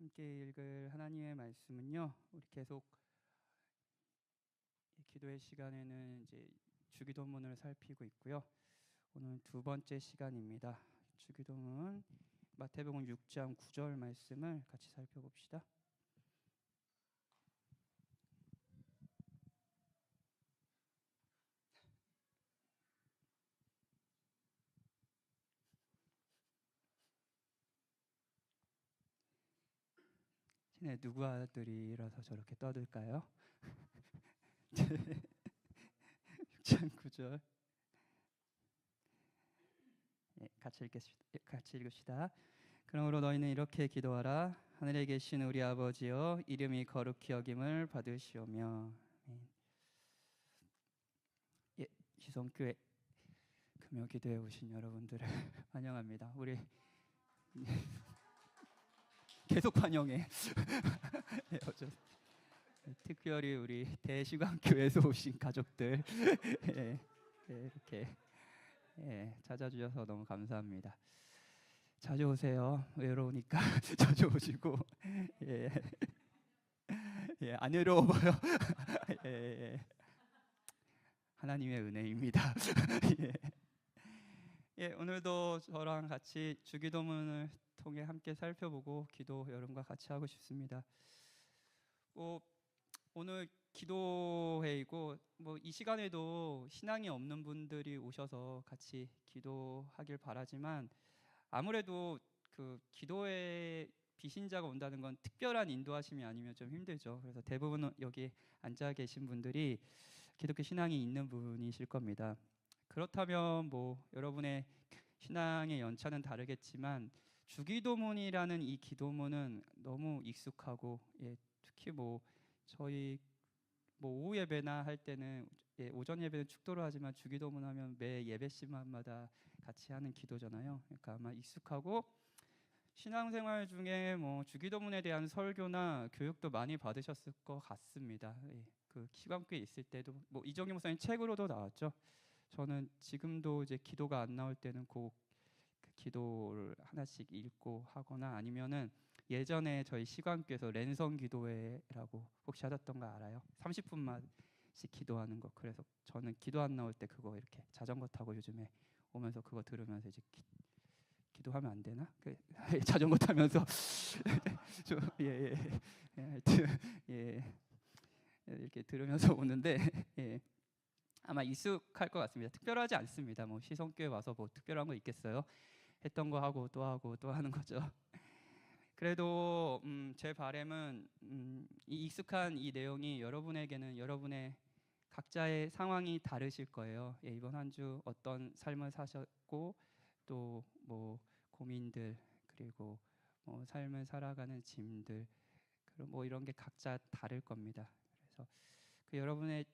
함께 읽을 하나님의 말씀은요. 우리 계속 기도의 시간에는 이제 주기도문을 살피고 있고요. 오늘 두 번째 시간입니다. 주기도문 마태복음 6장 9절 말씀을 같이 살펴봅시다. 네, 누구 아들이라서 저렇게 떠들까요? 6장 9절 같이 읽읍시다. 그러므로 너희는 이렇게 기도하라. 하늘에 계신 우리 아버지여, 이름이 거룩히 여김을 받으시오며. 시성교회 금요 기도에 오신 여러분들을 환영합니다. 우리 계속 환영해. 특별히 우리 대시광교회에서 오신 가족들 이렇게 찾아주셔서 너무 감사합니다. 자주 오세요. 외로우니까 자주 오시고. 안 외로워 보여. 하나님의 은혜입니다. 오늘도 저랑 같이 주기도문을 통해 함께 살펴보고 기도 여러분과 같이 하고 싶습니다. 오늘 기도회이고 이 시간에도 신앙이 없는 분들이 오셔서 같이 기도하길 바라지만 아무래도 그 기도회 비신자가 온다는 건 특별한 인도하심이 아니면 좀 힘들죠. 그래서 대부분 여기 앉아 계신 분들이 기독교 신앙이 있는 분이실 겁니다. 그렇다면 여러분의 신앙의 연차는 다르겠지만 주기도문이라는 이 기도문은 너무 익숙하고 특히 저희 오후 예배나 할 때는 오전 예배는 축도로 하지만 주기도문 하면 매 예배 시간마다 같이 하는 기도잖아요. 그러니까 아마 익숙하고 신앙생활 중에 주기도문에 대한 설교나 교육도 많이 받으셨을 것 같습니다. 그 시간교회 있을 때도 이정희 목사님 책으로도 나왔죠. 저는 지금도 이제 기도가 안 나올 때는 꼭 그 기도를 하나씩 읽고 하거나 아니면은 예전에 저희 시간교에서 랜선 기도회라고 혹시 하셨던 거 알아요? 30분만씩 기도하는 거. 그래서 저는 기도 안 나올 때 그거 이렇게 자전거 타고 요즘에 오면서 그거 들으면서 이제 기도하면 안 되나? 자전거 타면서 이렇게 들으면서 오는데 아마 익숙할 것 같습니다. 특별하지 않습니다. 시성교회 와서 특별한 거 있겠어요? 했던 거 하고 또 하는 거죠. 그래도 제 바람은 이 익숙한 이 내용이 여러분에게는 여러분의 각자의 상황이 다르실 거예요. 이번 한 주 어떤 삶을 사셨고 또 고민들 그리고 삶을 살아가는 짐들 그리고 이런 게 각자 다를 겁니다. 그래서 여러분의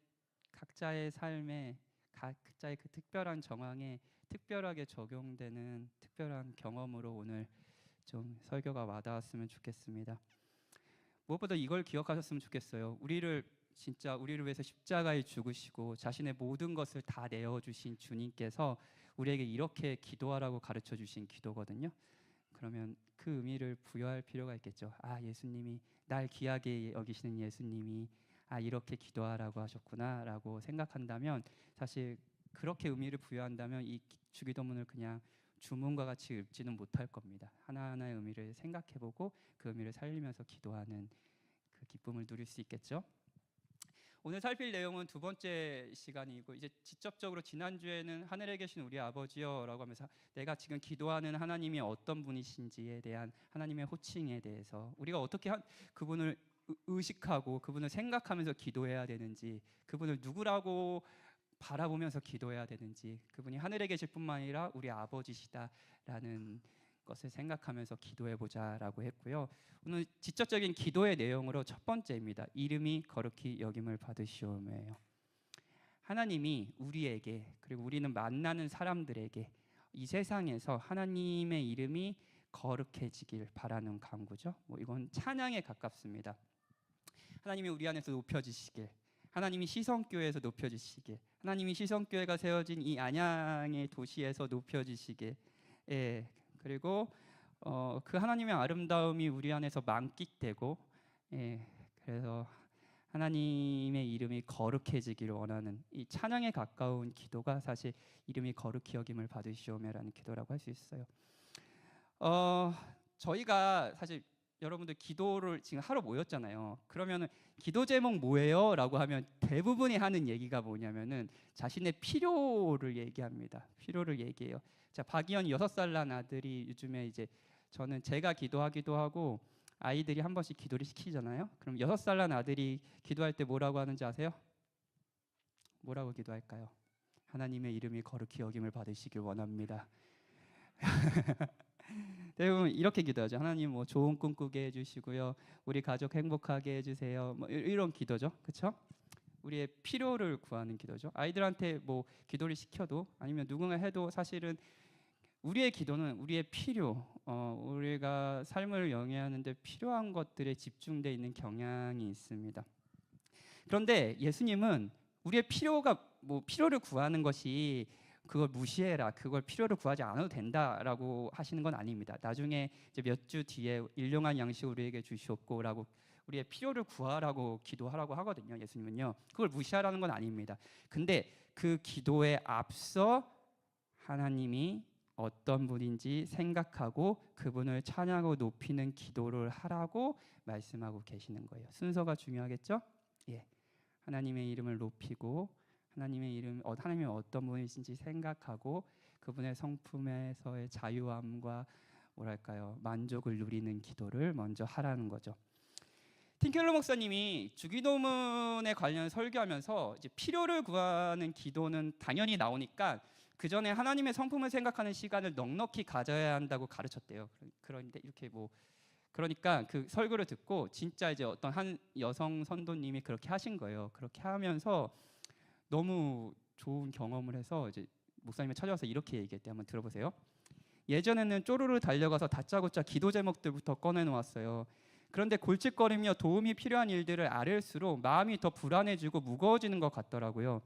각자의 삶에 각자의 그 특별한 정황에 특별하게 적용되는 특별한 경험으로 오늘 좀 설교가 와닿았으면 좋겠습니다. 무엇보다 이걸 기억하셨으면 좋겠어요. 우리를 위해서 십자가에 죽으시고 자신의 모든 것을 다 내어주신 주님께서 우리에게 이렇게 기도하라고 가르쳐 주신 기도거든요. 그러면 그 의미를 부여할 필요가 있겠죠. 예수님이 날 귀하게 여기시는 예수님이 이렇게 기도하라고 하셨구나라고 생각한다면 사실 그렇게 의미를 부여한다면 이 주기도문을 그냥 주문과 같이 읽지는 못할 겁니다. 하나하나의 의미를 생각해보고 그 의미를 살리면서 기도하는 그 기쁨을 누릴 수 있겠죠. 오늘 살필 내용은 두 번째 시간이고 이제 직접적으로 지난주에는 하늘에 계신 우리 아버지여라고 하면서 내가 지금 기도하는 하나님이 어떤 분이신지에 대한 하나님의 호칭에 대해서 우리가 어떻게 그분을 의식하고 그분을 생각하면서 기도해야 되는지 그분을 누구라고 바라보면서 기도해야 되는지 그분이 하늘에 계실 뿐만 아니라 우리 아버지시다라는 것을 생각하면서 기도해보자라고 했고요. 오늘 직접적인 기도의 내용으로 첫 번째입니다. 이름이 거룩히 여김을 받으시오며요. 하나님이 우리에게 그리고 우리는 만나는 사람들에게 이 세상에서 하나님의 이름이 거룩해지길 바라는 간구죠. 이건 찬양에 가깝습니다. 하나님이 우리 안에서 높여지시길, 하나님이 시성교회에서 높여지시길, 하나님이 시성교회가 세워진 이 안양의 도시에서 높여지시길, 그리고 그 하나님의 아름다움이 우리 안에서 만끽되고, 그래서 하나님의 이름이 거룩해지기를 원하는 이 찬양에 가까운 기도가 사실 이름이 거룩히 여김을 받으시오며라는 기도라고 할 수 있어요. 저희가 사실 여러분들 기도를 지금 하러 모였잖아요. 그러면은 기도 제목 뭐예요? 라고 하면 대부분이 하는 얘기가 뭐냐면은 자신의 필요를 얘기합니다. 필요를 얘기해요. 자, 박이현 6살 난 아들이 요즘에 이제 저는 제가 기도하기도 하고 아이들이 한 번씩 기도를 시키잖아요. 그럼 6살 난 아들이 기도할 때 뭐라고 하는지 아세요? 뭐라고 기도할까요? 하나님의 이름이 거룩히 여김을 받으시길 원합니다. 대부분 이렇게 기도하죠. 하나님 뭐 좋은 꿈 꾸게 해주시고요, 우리 가족 행복하게 해주세요. 뭐 이런 기도죠, 그렇죠? 우리의 필요를 구하는 기도죠. 아이들한테 뭐 기도를 시켜도 아니면 누군가 해도 사실은 우리의 기도는 우리의 필요, 우리가 삶을 영위하는데 필요한 것들에 집중되어 있는 경향이 있습니다. 그런데 예수님은 우리의 필요를 구하는 것이 그걸 무시해라, 그걸 필요를 구하지 않아도 된다라고 하시는 건 아닙니다. 나중에 이제 몇 주 뒤에 일용할 양식을 우리에게 주시옵고라고 우리의 필요를 구하라고 기도하라고 하거든요. 예수님은요, 그걸 무시하라는 건 아닙니다. 근데 그 기도에 앞서 하나님이 어떤 분인지 생각하고 그분을 찬양하고 높이는 기도를 하라고 말씀하고 계시는 거예요. 순서가 중요하겠죠? 예. 하나님의 이름을 높이고 하나님이 어떤 분이신지 생각하고 그분의 성품에서의 자유함과 뭐랄까요, 만족을 누리는 기도를 먼저 하라는 거죠. 틴켈러 목사님이 주기도문에 관련 설교하면서 이제 필요를 구하는 기도는 당연히 나오니까 그 전에 하나님의 성품을 생각하는 시간을 넉넉히 가져야 한다고 가르쳤대요. 그런데 이렇게 그러니까 그 설교를 듣고 진짜 이제 어떤 한 여성 선도님이 그렇게 하신 거예요. 그렇게 하면서 너무 좋은 경험을 해서 이제 목사님을 찾아와서 이렇게 얘기했대요. 한번 들어보세요. 예전에는 쪼르르 달려가서 다짜고짜 기도 제목들부터 꺼내놓았어요. 그런데 골칫거리며 도움이 필요한 일들을 아뢰일수록 마음이 더 불안해지고 무거워지는 것 같더라고요.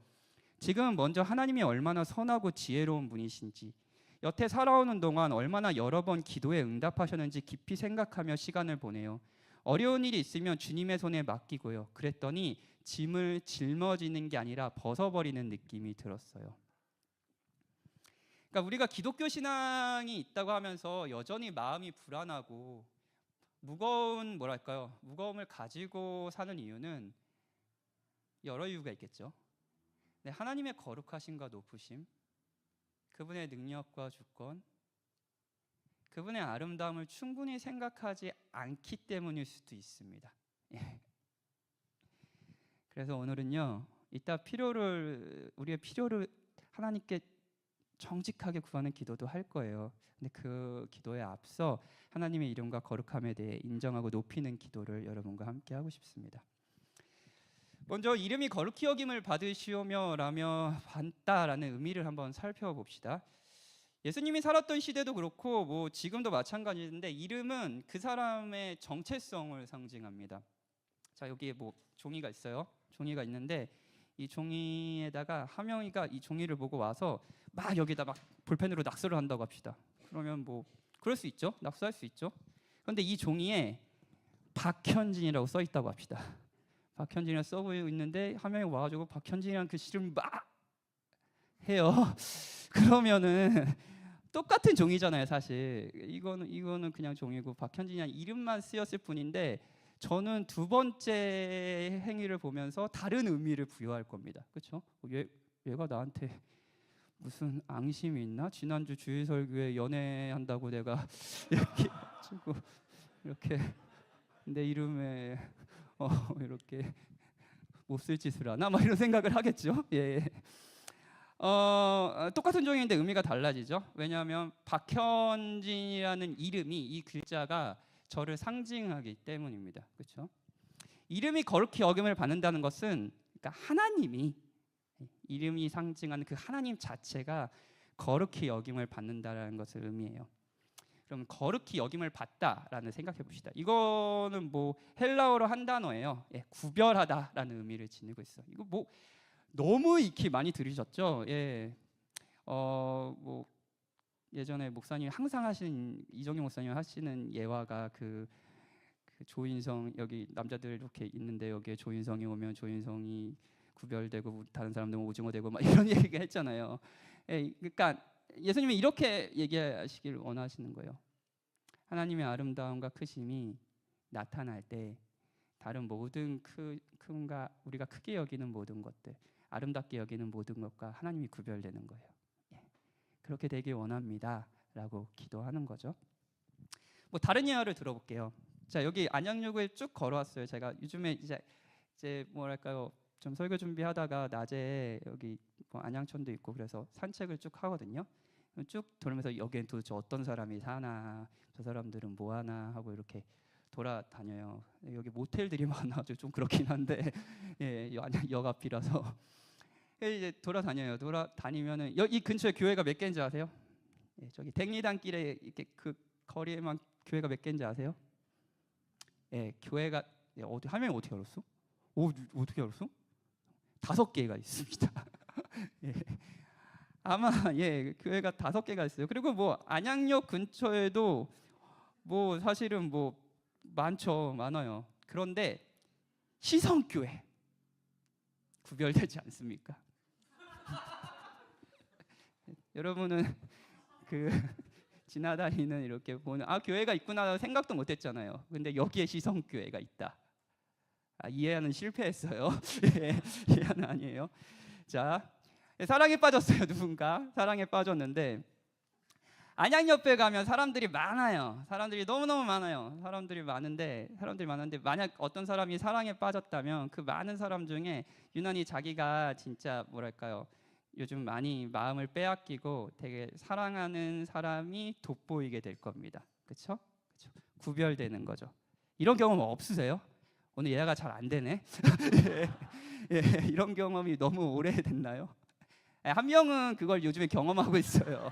지금은 먼저 하나님이 얼마나 선하고 지혜로운 분이신지, 여태 살아오는 동안 얼마나 여러 번 기도에 응답하셨는지 깊이 생각하며 시간을 보내요. 어려운 일이 있으면 주님의 손에 맡기고요. 그랬더니 짐을 짊어지는 게 아니라 벗어버리는 느낌이 들었어요. 그러니까 우리가 기독교 신앙이 있다고 하면서 여전히 마음이 불안하고 무거움을 가지고 사는 이유는 여러 이유가 있겠죠. 네, 하나님의 거룩하심과 높으심, 그분의 능력과 주권, 그분의 아름다움을 충분히 생각하지 않기 때문일 수도 있습니다. 예. 그래서 오늘은요, 이따 우리의 필요를 하나님께 정직하게 구하는 기도도 할 거예요. 근데 그 기도에 앞서 하나님의 이름과 거룩함에 대해 인정하고 높이는 기도를 여러분과 함께 하고 싶습니다. 먼저 이름이 거룩히 여김을 받으시오며라며 받다라는 의미를 한번 살펴봅시다. 예수님이 살았던 시대도 그렇고 뭐 지금도 마찬가지인데 이름은 그 사람의 정체성을 상징합니다. 자, 여기에 뭐 종이가 있어요. 종이가 있는데 이 종이에다가 하명이가 이 종이를 보고 와서 막 여기다 막 볼펜으로 낙서를 한다고 합시다. 그러면 뭐 그럴 수 있죠. 낙서할 수 있죠. 그런데 이 종이에 박현진이라고 써 있다고 합시다. 박현진이라고 써 보이고 있는데 하명이 와가지고 박현진이라는 글씨를 막 해요. 그러면은 똑같은 종이잖아요, 사실. 이거는 그냥 종이고 박현진이라는 이름만 쓰였을 뿐인데 저는 두 번째 행위를 보면서 다른 의미를 부여할 겁니다. 그렇죠? 얘가 나한테 무슨 앙심이 있나? 지난주 주일 설교에 연애한다고 내가 이렇게 내 이름에 이렇게 몹쓸 짓을 하나? 막 이런 생각을 하겠죠. 예. 똑같은 종이인데 의미가 달라지죠. 왜냐하면 박현진이라는 이름이, 이 글자가 저를 상징하기 때문입니다. 그렇죠? 이름이 거룩히 여김을 받는다는 것은 그러니까 하나님이, 이름이 상징하는 그 하나님 자체가 거룩히 여김을 받는다라는 것을 의미해요. 그럼 거룩히 여김을 받다라는 생각해 봅시다. 이거는 뭐 헬라어로 한 단어예요. 예, 구별하다라는 의미를 지니고 있어요. 이거 뭐 너무 익히 많이 들으셨죠? 예. 뭐 예전에 목사님이 항상 하신 이정용 목사님 하시는 예화가 그 조인성 여기 남자들 이렇게 있는데 여기에 조인성이 오면 조인성이 구별되고 다른 사람들은 오징어 되고 막 이런 얘기가 했잖아요. 그러니까 예수님이 이렇게 얘기하시길 원하시는 거예요. 하나님의 아름다움과 크심이 나타날 때 다른 모든 큰가 우리가 크게 여기는 모든 것들, 아름답게 여기는 모든 것과 하나님이 구별되는 거예요. 그렇게 되길 원합니다라고 기도하는 거죠. 뭐 다른 예화를 들어볼게요. 자, 여기 안양역을 쭉 걸어왔어요. 제가 요즘에 이제 뭐랄까요, 좀 설교 준비하다가 낮에 여기 뭐 안양천도 있고 그래서 산책을 쭉 하거든요. 쭉 돌면서 여기엔 도대체 어떤 사람이 사나, 저 사람들은 뭐 하나 하고 이렇게 돌아다녀요. 여기 모텔들이 많아가지고 좀 그렇긴 한데 역 앞이라서 이제 돌아다니면은 이 근처에 교회가 몇 개인지 아세요? 저기 댕리단길에 이렇게 그 거리에만 교회가 몇 개인지 아세요? 교회가 어디 한 명이 어떻게 알았어? 어떻게 알았어? 5개가 있습니다. 아마 교회가 5개가 있어요. 그리고 뭐 안양역 근처에도 뭐 사실은 뭐 많아요. 그런데 시성교회 구별되지 않습니까? 여러분은 그 지나다니는 이렇게 보는 교회가 있구나 생각도 못했잖아요. 근데 여기에 시성교회가 있다. 이해하는 실패했어요. 이해는 아니에요. 자, 사랑에 빠졌어요. 누군가 사랑에 빠졌는데 안양옆에 가면 사람들이 많아요. 사람들이 너무너무 많아요. 사람들이 많은데 만약 어떤 사람이 사랑에 빠졌다면 그 많은 사람 중에 유난히 자기가 진짜 뭐랄까요, 요즘 많이 마음을 빼앗기고 되게 사랑하는 사람이 돋보이게 될 겁니다. 그렇죠? 구별되는 거죠. 이런 경험 없으세요? 오늘 예화가 잘 안 되네. 이런 경험이 너무 오래됐나요? 한 명은 그걸 요즘에 경험하고 있어요.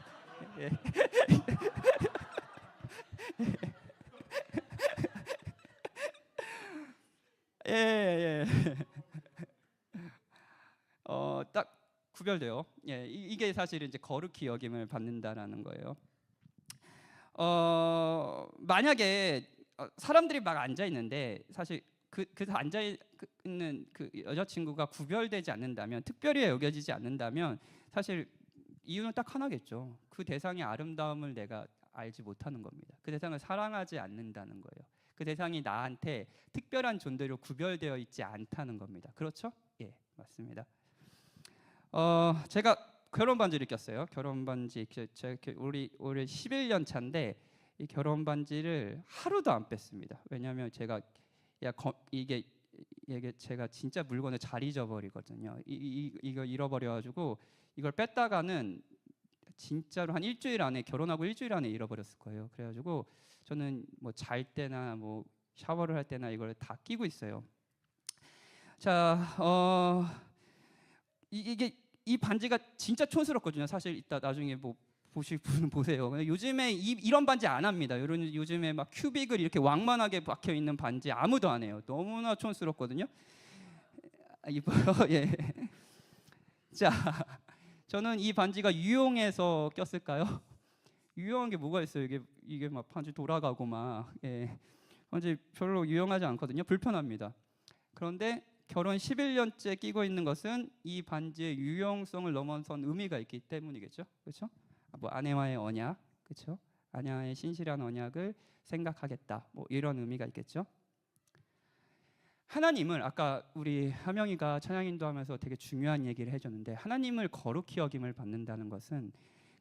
딱 구별돼요. 이게 사실 이제 거룩히 여김을 받는다라는 거예요. 만약에 사람들이 막 앉아 있는데 사실 그래서 앉아 있는 그 여자친구가 구별되지 않는다면, 특별히 여겨지지 않는다면 사실 이유는 딱 하나겠죠. 그 대상의 아름다움을 내가 알지 못하는 겁니다. 그 대상을 사랑하지 않는다는 거예요. 그 대상이 나한테 특별한 존재로 구별되어 있지 않다는 겁니다. 그렇죠? 예, 맞습니다. 제가 결혼 반지를 꼈어요. 결혼 반지 제가 올해 11년 차인데 이 결혼 반지를 하루도 안 뺐습니다. 왜냐하면 제가 이게 제가 진짜 물건을 잘 잊어버리거든요. 이거 잃어버려가지고 이걸 뺐다가는 진짜로 한 일주일 안에, 결혼하고 일주일 안에 잃어버렸을 거예요. 그래가지고 저는 뭐 잘 때나 뭐 샤워를 할 때나 이걸 다 끼고 있어요. 자, 이 반지가 진짜 촌스럽거든요. 사실 이따 나중에 뭐 보실 분은 보세요. 요즘에 이런 반지 안 합니다. 요즘에 막 큐빅을 이렇게 왕만하게 박혀 있는 반지 아무도 안 해요. 너무나 촌스럽거든요. 이뻐요. 예. 자, 저는 이 반지가 유용해서 꼈을까요? 유용한 게 뭐가 있어요? 이게 막 반지 돌아가고 막 반지 별로 유용하지 않거든요. 불편합니다. 그런데 결혼 11년째 끼고 있는 것은 이 반지의 유용성을 넘어선 의미가 있기 때문이겠죠. 그렇죠? 뭐 아내와의 언약, 그렇죠? 아내와의 신실한 언약을 생각하겠다. 뭐 이런 의미가 있겠죠. 하나님을 아까 우리 하명이가 찬양 인도하면서 되게 중요한 얘기를 해줬는데, 하나님을 거룩히 여김을 받는다는 것은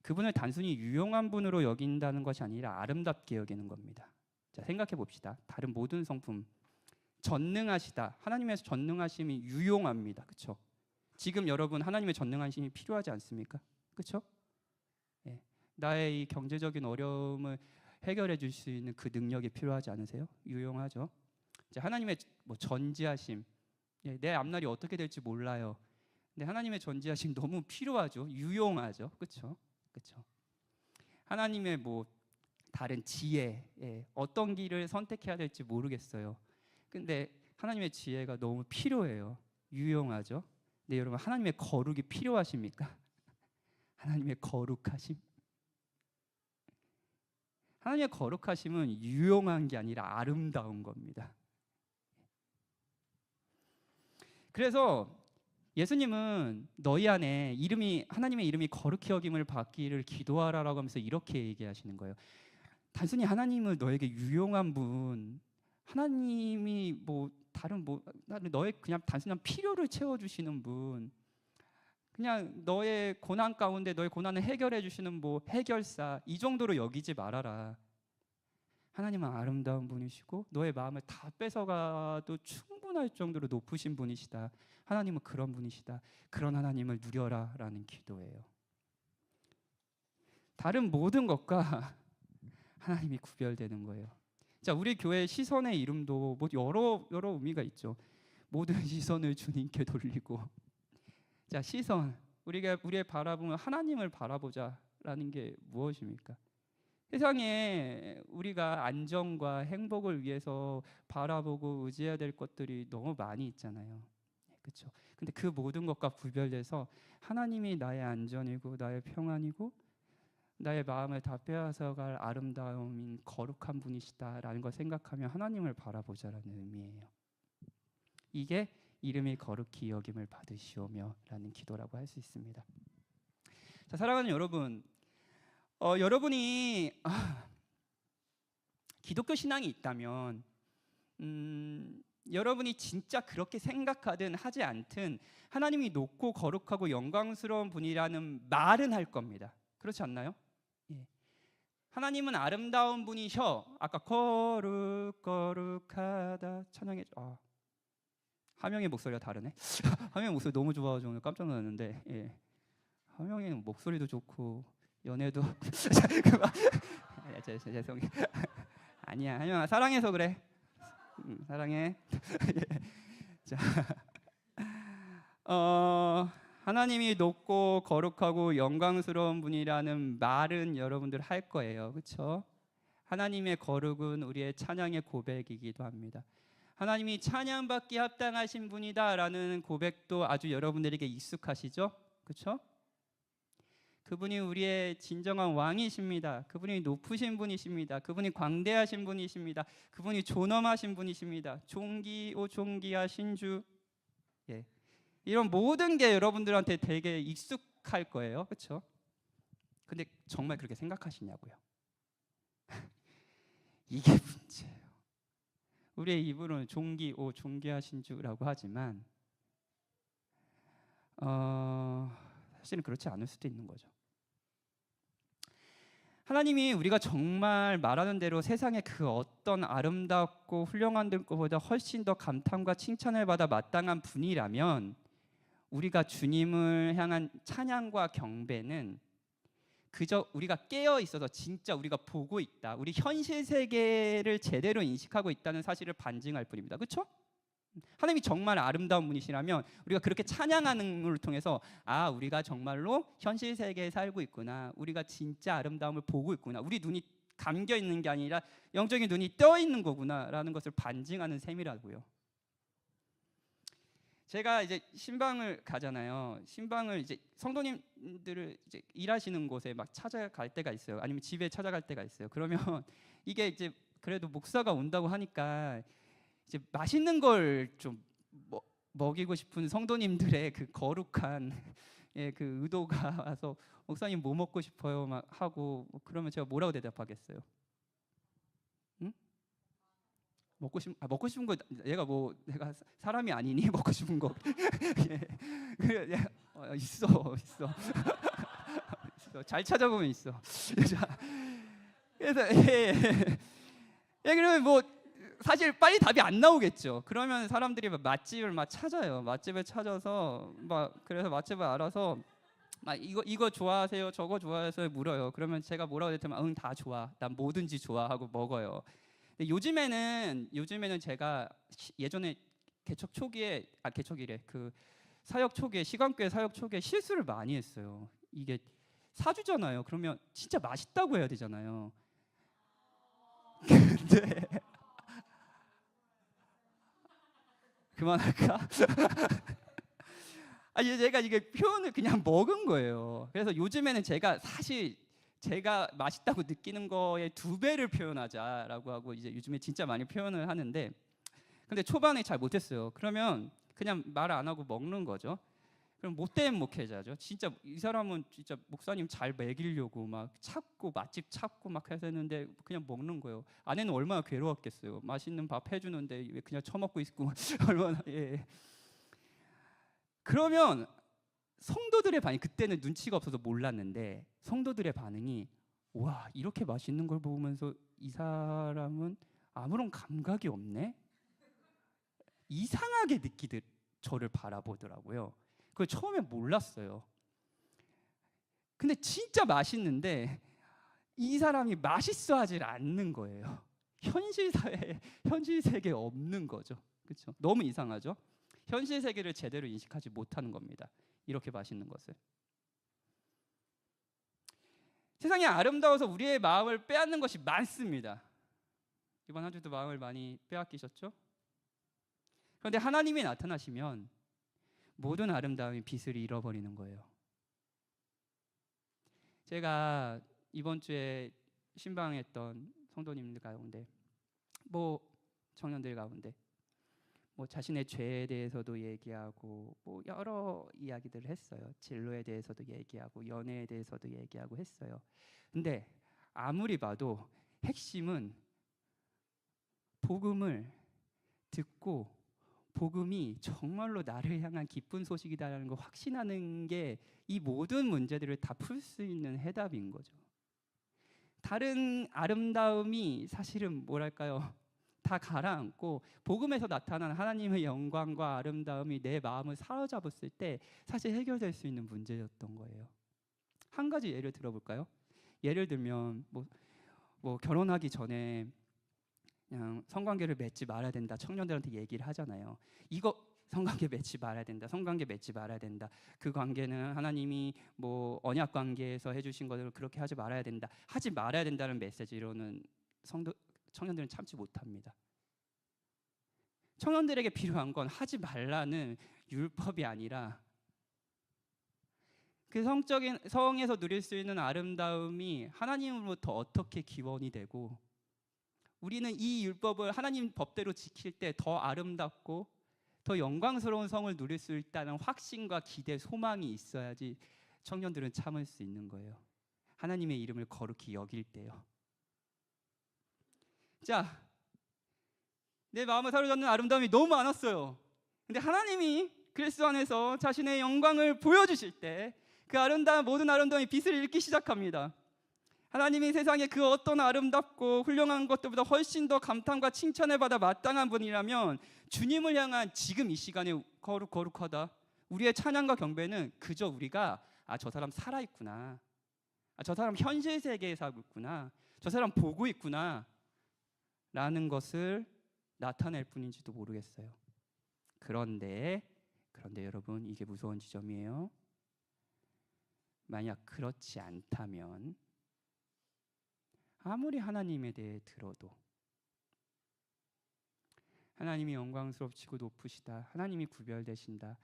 그분을 단순히 유용한 분으로 여긴다는 것이 아니라 아름답게 여기는 겁니다. 자, 생각해 봅시다. 다른 모든 성품, 전능하시다. 하나님의 전능하심이 유용합니다. 그렇죠? 지금 여러분 하나님의 전능하심이 필요하지 않습니까? 그렇죠? 나의 이 경제적인 어려움을 해결해 줄 수 있는 그 능력이 필요하지 않으세요? 유용하죠. 하나님의 뭐 전지하심, 내 앞날이 어떻게 될지 몰라요. 근데 하나님의 전지하심 너무 필요하죠. 유용하죠. 그렇죠? 그렇죠. 하나님의 뭐 다른 지혜, 어떤 길을 선택해야 될지 모르겠어요. 근데 하나님의 지혜가 너무 필요해요. 유용하죠. 근데 여러분 하나님의 거룩이 필요하십니까? 하나님의 거룩하심? 하나님의 거룩하심은 유용한 게 아니라 아름다운 겁니다. 그래서 예수님은 너희 안에 하나님의 이름이 거룩히 여김을 받기를 기도하라라고 하면서 이렇게 얘기하시는 거예요. 단순히 하나님을 너에게 유용한 분, 하나님이 다른 너의 그냥 단순한 필요를 채워주시는 분, 그냥 너의 고난 가운데 너의 고난을 해결해 주시는 해결사, 이 정도로 여기지 말아라. 하나님은 아름다운 분이시고 너의 마음을 다 뺏어가도 충분할 정도로 높으신 분이시다. 하나님은 그런 분이시다. 그런 하나님을 누려라 라는 기도예요. 다른 모든 것과 하나님이 구별되는 거예요. 자, 우리 교회 시선의 이름도 여러 의미가 있죠. 모든 시선을 주님께 돌리고, 자, 시선, 우리의 바라보면 하나님을 바라보자라는 게 무엇입니까? 세상에 우리가 안정과 행복을 위해서 바라보고 의지해야 될 것들이 너무 많이 있잖아요. 그렇죠? 근데 그 모든 것과 구별돼서 하나님이 나의 안전이고 나의 평안이고 나의 마음을 다 빼앗아갈 아름다움인 거룩한 분이시다라는 걸 생각하면 하나님을 바라보자라는 의미예요. 이게 이름이 거룩히 여김을 받으시오며 라는 기도라고 할 수 있습니다. 자, 사랑하는 여러분, 여러분이 기독교 신앙이 있다면 여러분이 진짜 그렇게 생각하든 하지 않든 하나님이 높고 거룩하고 영광스러운 분이라는 말은 할 겁니다. 그렇지 않나요? 예. 하나님은 아름다운 분이셔. 아까 거룩하다 찬양해. 하명의 목소리가 다르네. 하명의 목소리 너무 좋아서 오늘 깜짝 놀랐는데, 예. 하명의 목소리도 좋고 연애도 죄송해요. 아니야, 하명아 사랑해서 그래. 사랑해. 자, 하나님이 높고 거룩하고 영광스러운 분이라는 말은 여러분들 할 거예요, 그렇죠? 하나님의 거룩은 우리의 찬양의 고백이기도 합니다. 하나님이 찬양받기 합당하신 분이다라는 고백도 아주 여러분들에게 익숙하시죠, 그렇죠? 그분이 우리의 진정한 왕이십니다. 그분이 높으신 분이십니다. 그분이 광대하신 분이십니다. 그분이 존엄하신 분이십니다. 존귀하신 주. 예. 이런 모든 게 여러분들한테 되게 익숙할 거예요, 그렇죠? 근데 정말 그렇게 생각하시냐고요? 이게 문제예요. 우리의 입으로는 존귀하신 주라고 하지만 사실은 그렇지 않을 수도 있는 거죠. 하나님이 우리가 정말 말하는 대로 세상의 그 어떤 아름답고 훌륭한 것보다 훨씬 더 감탄과 칭찬을 받아 마땅한 분이라면 우리가 주님을 향한 찬양과 경배는 그저 우리가 깨어 있어서 진짜 우리가 보고 있다, 우리 현실 세계를 제대로 인식하고 있다는 사실을 반증할 뿐입니다. 그렇죠? 하나님이 정말 아름다운 분이시라면 우리가 그렇게 찬양하는 걸 통해서 우리가 정말로 현실 세계에 살고 있구나, 우리가 진짜 아름다움을 보고 있구나, 우리 눈이 감겨 있는 게 아니라 영적인 눈이 떠 있는 거구나라는 것을 반증하는 셈이라고요. 제가 이제 신방을 가잖아요. 신방을 이제 성도님들을 이제 일하시는 곳에 막 찾아갈 때가 있어요. 아니면 집에 찾아갈 때가 있어요. 그러면 이게 이제 그래도 목사가 온다고 하니까 이제 맛있는 걸 좀 먹이고 싶은 성도님들의 그 거룩한 그 의도가 와서 목사님 뭐 먹고 싶어요 막 하고 그러면 제가 뭐라고 대답하겠어요? 응? 먹고 싶은 거 내가 내가 사람이 아니니 먹고 싶은 거 있어 있어 잘 찾아보면 있어. 그래서 그러면 사실 빨리 답이 안 나오겠죠. 그러면 사람들이 맛집을 찾아요. 맛집을 찾아서 그래서 맛집을 알아서 이거 좋아하세요? 저거 좋아해서 물어요. 그러면 제가 뭐라고 했더니 응, 다 좋아. 난 뭐든지 좋아하고 먹어요. 근데 요즘에는 제가 예전에 개척 초기에 그 사역 초기에 시간교회 사역 초기에 실수를 많이 했어요. 이게 사주잖아요. 그러면 진짜 맛있다고 해야 되잖아요. 근데 그만할까? 제가 이게 표현을 그냥 먹은 거예요. 그래서 요즘에는 제가 사실 제가 맛있다고 느끼는 거의 2배를 표현하자라고 하고 이제 요즘에 진짜 많이 표현을 하는데, 근데 초반에 잘 못했어요. 그러면 그냥 말 안 하고 먹는 거죠. 그럼 못된 목회자죠. 진짜 이 사람은 진짜 목사님 잘 먹이려고 막 찾고 맛집 찾고 막 해서 했는데 그냥 먹는 거예요. 아내는 얼마나 괴로웠겠어요. 맛있는 밥 해주는데 왜 그냥 처먹고 있고 얼마나. 예. 그러면 성도들의 반응, 그때는 눈치가 없어서 몰랐는데 성도들의 반응이, 와, 이렇게 맛있는 걸 보면서 이 사람은 아무런 감각이 없네? 이상하게 느끼듯 저를 바라보더라고요. 그걸 처음에 몰랐어요. 근데 진짜 맛있는데 이 사람이 맛있어 하질 않는 거예요. 현실 사회에, 현실 세계에 없는 거죠. 그렇죠? 너무 이상하죠? 현실 세계를 제대로 인식하지 못하는 겁니다. 이렇게 맛있는 것을. 세상이 아름다워서 우리의 마음을 빼앗는 것이 많습니다. 이번 한 주도 마음을 많이 빼앗기셨죠? 그런데 하나님이 나타나시면 모든 아름다움이 빛을 잃어버리는 거예요. 제가 이번 주에 신방했던 성도님들 가운데, 뭐 청년들 가운데, 뭐 자신의 죄에 대해서도 얘기하고 뭐 여러 이야기들을 했어요. 진로에 대해서도 얘기하고 연애에 대해서도 얘기하고 했어요. 근데 아무리 봐도 핵심은 복음을 듣고 복음이 정말로 나를 향한 기쁜 소식이다라는 걸 확신하는 게 이 모든 문제들을 다 풀 수 있는 해답인 거죠. 다른 아름다움이 사실은 뭐랄까요? 다 가라앉고 복음에서 나타난 하나님의 영광과 아름다움이 내 마음을 사로잡았을 때 사실 해결될 수 있는 문제였던 거예요. 한 가지 예를 들어볼까요? 예를 들면 뭐 결혼하기 전에 그냥 성관계를 맺지 말아야 된다, 청년들한테 얘기를 하잖아요. 이거 성관계 맺지 말아야 된다, 성관계 맺지 말아야 된다. 그 관계는 하나님이 뭐 언약 관계에서 해주신 것을 그렇게 하지 말아야 된다, 하지 말아야 된다는 메시지로는 청년들은 참지 못합니다. 청년들에게 필요한 건 하지 말라는 율법이 아니라 그 성에서 누릴 수 있는 아름다움이 하나님으로부터 어떻게 기원이 되고, 우리는 이 율법을 하나님 법대로 지킬 때 더 아름답고 더 영광스러운 성을 누릴 수 있다는 확신과 기대, 소망이 있어야지 청년들은 참을 수 있는 거예요. 하나님의 이름을 거룩히 여길 때요. 자, 내 마음을 사로잡는 아름다움이 너무 많았어요. 근데 하나님이 그리스도 안에서 자신의 영광을 보여주실 때 그 모든 아름다움이 빛을 잃기 시작합니다. 하나님이 세상에 그 어떤 아름답고 훌륭한 것들보다 훨씬 더 감탄과 칭찬을 받아 마땅한 분이라면 주님을 향한 지금 이 시간에 거룩하다, 우리의 찬양과 경배는 그저 우리가 저 사람 살아있구나, 저 사람 현실 세계에 살고 있구나, 저 사람 보고 있구나 라는 것을 나타낼 뿐인지도 모르겠어요. 그런데 여러분, 이게 무서운 지점이에요. 만약 그렇지 않다면 아무리 하나님에 대해 들어도, 하나님이 영광스럽시고 높으시다, 하나님이 구별되신다,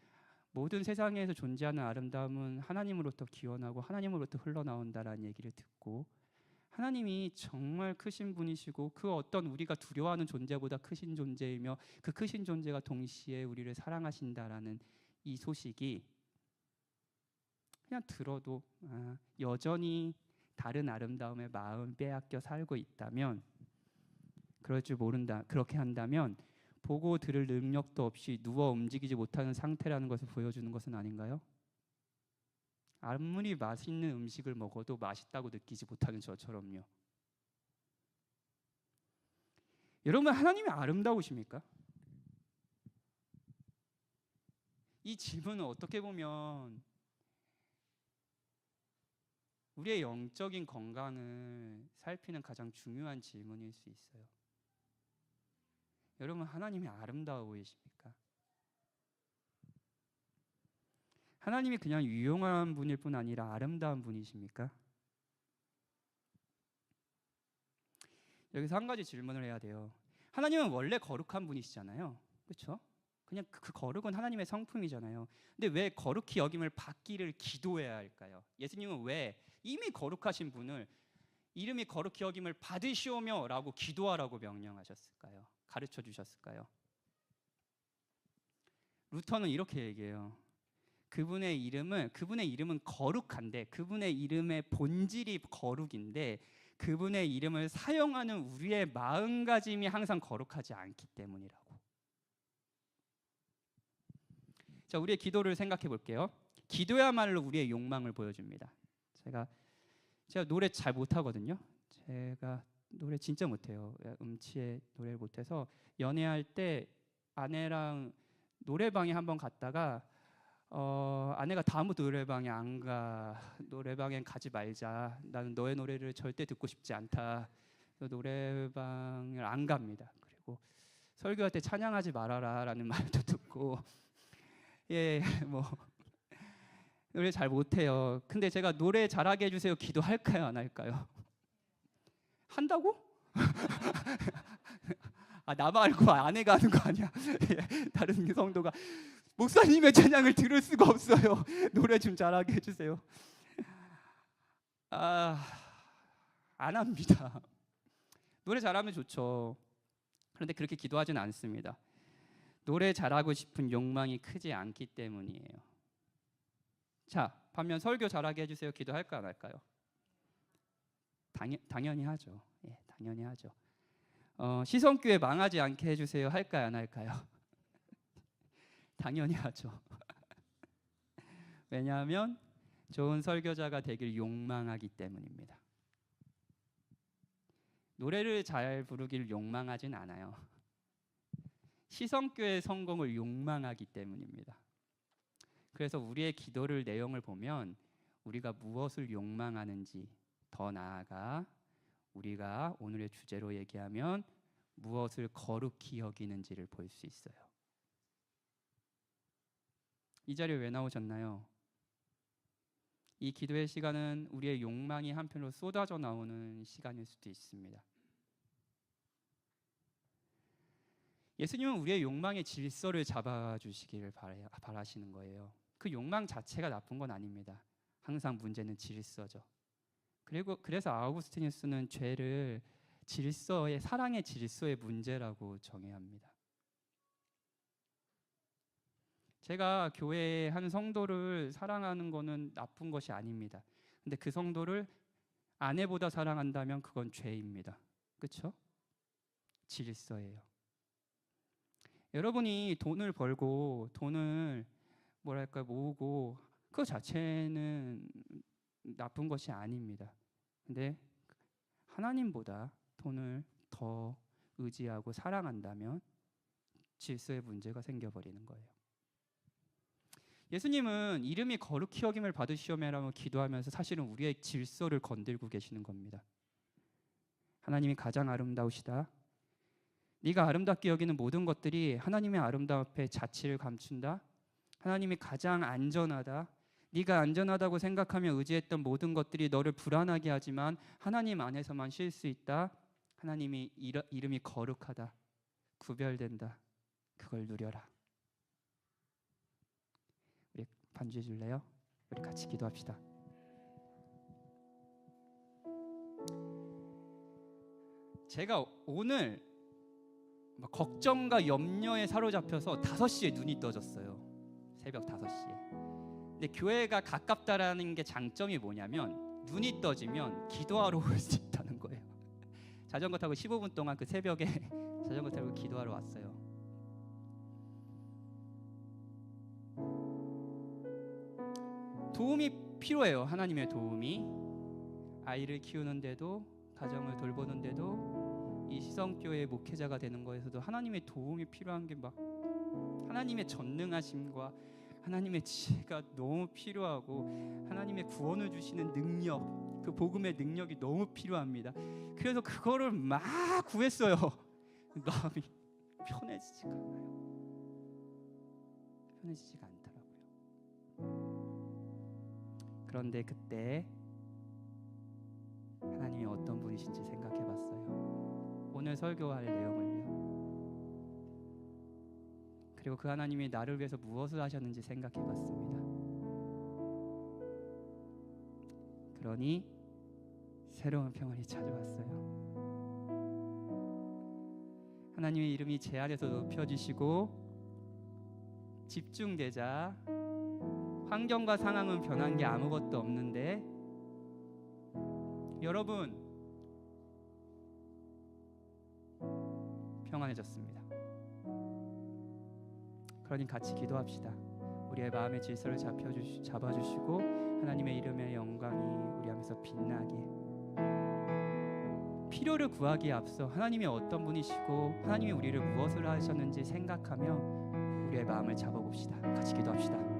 모든 세상에서 존재하는 아름다움은 하나님으로부터 기원하고 하나님으로부터 흘러나온다라는 얘기를 듣고, 하나님이 정말 크신 분이시고 그 어떤 우리가 두려워하는 존재보다 크신 존재이며 그 크신 존재가 동시에 우리를 사랑하신다라는 이 소식이 그냥 들어도 여전히 다른 아름다움에 마음 빼앗겨 살고 있다면, 그럴 줄 모른다, 그렇게 한다면 보고 들을 능력도 없이 누워 움직이지 못하는 상태라는 것을 보여주는 것은 아닌가요? 아무리 맛있는 음식을 먹어도 맛있다고 느끼지 못하는 저처럼요. 여러분, 하나님이 아름다우십니까? 이 질문은 어떻게 보면 우리의 영적인 건강을 살피는 가장 중요한 질문일 수 있어요. 여러분, 하나님이 아름다워 보이십니까? 하나님이 그냥 유용한 분일 뿐 아니라 아름다운 분이십니까? 여기서 한 가지 질문을 해야 돼요. 하나님은 원래 거룩한 분이시잖아요. 그렇죠? 그냥 그 거룩은 하나님의 성품이잖아요. 근데 왜 거룩히 여김을 받기를 기도해야 할까요? 예수님은 왜 이미 거룩하신 분을 이름이 거룩히 여김을 받으시오며 라고 기도하라고 명령하셨을까요? 가르쳐 주셨을까요? 루터는 이렇게 얘기해요. 그분의 이름은 거룩한데, 그분의 이름의 본질이 거룩인데 그분의 이름을 사용하는 우리의 마음가짐이 항상 거룩하지 않기 때문이라고. 자, 우리의 기도를 생각해 볼게요. 기도야말로 우리의 욕망을 보여줍니다. 제가 노래 잘 못하거든요. 제가 노래 진짜 못해요. 음치에 노래를 못해서 연애할 때 아내랑 노래방에 한번 갔다가 아내가 다음부터 노래방에 안 가. 노래방엔 가지 말자. 나는 너의 노래를 절대 듣고 싶지 않다. 그래서 노래방을 안 갑니다. 그리고 설교할 때 찬양하지 말아라라는 말도 듣고 뭐 노래 잘 못해요. 근데 제가 노래 잘하게 해주세요 기도할까요 안 할까요? 한다고? 나 말고 아내가 하는 거 아니야? 다른 성도가 목사님의 찬양을 들을 수가 없어요. 노래 좀 잘하게 해주세요. 안 합니다. 노래 잘하면 좋죠. 그런데 그렇게 기도하지는 않습니다. 노래 잘하고 싶은 욕망이 크지 않기 때문이에요. 자, 반면 설교 잘하게 해주세요 기도할까 안 할까요? 당연히 하죠. 당연히 하죠. 시성교회 망하지 않게 해주세요 할까요 안 할까요? 당연히 하죠. 왜냐하면 좋은 설교자가 되길 욕망하기 때문입니다. 노래를 잘 부르길 욕망하진 않아요. 시성교회 성공을 욕망하기 때문입니다. 그래서 우리의 기도를 내용을 보면 우리가 무엇을 욕망하는지, 더 나아가 우리가 오늘의 주제로 얘기하면 무엇을 거룩히 여기는지를 볼 수 있어요. 이 자리에 왜 나오셨나요? 이 기도의 시간은 우리의 욕망이 한편으로 쏟아져 나오는 시간일 수도 있습니다. 예수님은 우리의 욕망의 질서를 잡아주시기를 바라시는 거예요. 그 욕망 자체가 나쁜 건 아닙니다. 항상 문제는 질서죠. 그래서 아우구스티누스는 죄를 사랑의 질서의 문제라고 정의합니다. 제가 교회의 한 성도를 사랑하는 것은 나쁜 것이 아닙니다. 근데 그 성도를 아내보다 사랑한다면 그건 죄입니다. 그렇죠? 질서예요. 여러분이 돈을 벌고 돈을 모으고 그 자체는 나쁜 것이 아닙니다. 근데 하나님보다 돈을 더 의지하고 사랑한다면 질서의 문제가 생겨버리는 거예요. 예수님은 이름이 거룩히 여김을 받으시오며라고 기도하면서 사실은 우리의 질서를 건들고 계시는 겁니다. 하나님이 가장 아름다우시다. 네가 아름답게 여기는 모든 것들이 하나님의 아름다움 앞에 자취를 감춘다. 하나님이 가장 안전하다. 네가 안전하다고 생각하며 의지했던 모든 것들이 너를 불안하게 하지만 하나님 안에서만 쉴 수 있다. 하나님이 이름이 거룩하다. 구별된다. 그걸 누려라. 우리 반주해 줄래요? 우리 같이 기도합시다. 제가 오늘 걱정과 염려에 사로잡혀서 5시에 눈이 떠졌어요. 새벽 5시에. 근데 교회가 가깝다라는 게 장점이 뭐냐면 눈이 떠지면 기도하러 올 수 있다는 거예요. 자전거 타고 15분 동안 그 새벽에 자전거 타고 기도하러 왔어요. 도움이 필요해요. 하나님의 도움이. 아이를 키우는데도, 가정을 돌보는데도, 이 시성교회 목회자가 되는 거에서도 하나님의 도움이 필요한 게 하나님의 전능하심과 하나님의 지혜가 너무 필요하고 하나님의 구원을 주시는 능력, 그 복음의 능력이 너무 필요합니다. 그래서 그거를 막 구했어요. 마음이 편해지지가 않더라고요. 그런데 그때 하나님이 어떤 분이신지 생각해봤어요. 오늘 설교할 내용을요. 그리고 그 하나님이 나를 위해서 무엇을 하셨는지 생각해봤습니다. 그러니 새로운 평안이 찾아왔어요. 하나님의 이름이 제 안에서 높여지시고 집중되자 환경과 상황은 변한 게 아무것도 없는데 여러분 평안해졌습니다. 그러니 같이 기도합시다. 우리의 마음의 질서를 잡아주시고 하나님의 이름의 영광이 우리 안에서 빛나게, 필요를 구하기에 앞서 하나님이 어떤 분이시고 하나님이 우리를 무엇을 하셨는지 생각하며 우리의 마음을 잡아봅시다. 같이 기도합시다.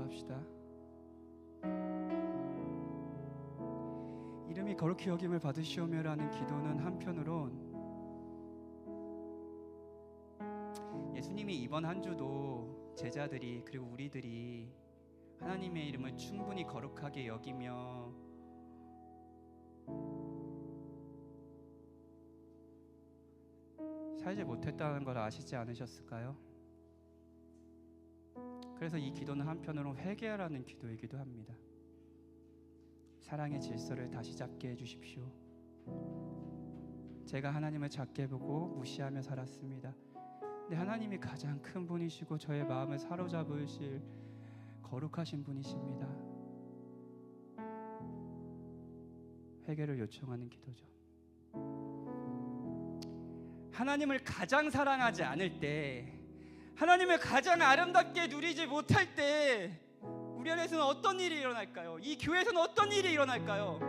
기도합시다. 이름이 거룩히 여김을 받으시오며라는 기도는 한편으론 예수님이 이번 한 주도 제자들이 그리고 우리들이 하나님의 이름을 충분히 거룩하게 여기며 살지 못했다는 걸 아시지 않으셨을까요? 그래서 이 기도는 한편으로 회개하라는 기도이기도 합니다. 사랑의 질서를 다시 잡게 해주십시오. 제가 하나님을 작게 보고 무시하며 살았습니다. 근데 하나님이 가장 큰 분이시고 저의 마음을 사로잡으실 거룩하신 분이십니다. 회개를 요청하는 기도죠. 하나님을 가장 사랑하지 않을 때, 하나님을 가장 아름답게 누리지 못할 때 우리 안에서는 어떤 일이 일어날까요? 이 교회에서는 어떤 일이 일어날까요?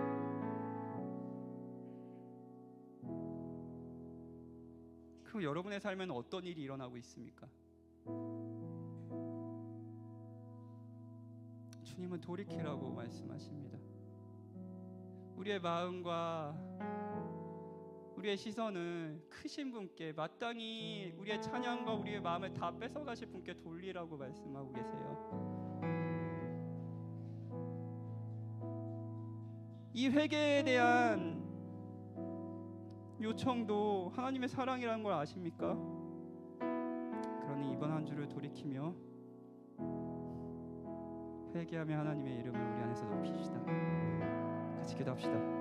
그럼 여러분의 삶에는 어떤 일이 일어나고 있습니까? 주님은 돌이키라고 말씀하십니다. 우리의 마음과 우리의 시선을 크신 분께, 마땅히 우리의 찬양과 우리의 마음을 다 뺏어가실 분께 돌리라고 말씀하고 계세요. 이 회개에 대한 요청도 하나님의 사랑이라는 걸 아십니까? 그러니 이번 한 주를 돌이키며 회개하며 하나님의 이름을 우리 안에서 높이시다. 같이 기도합시다.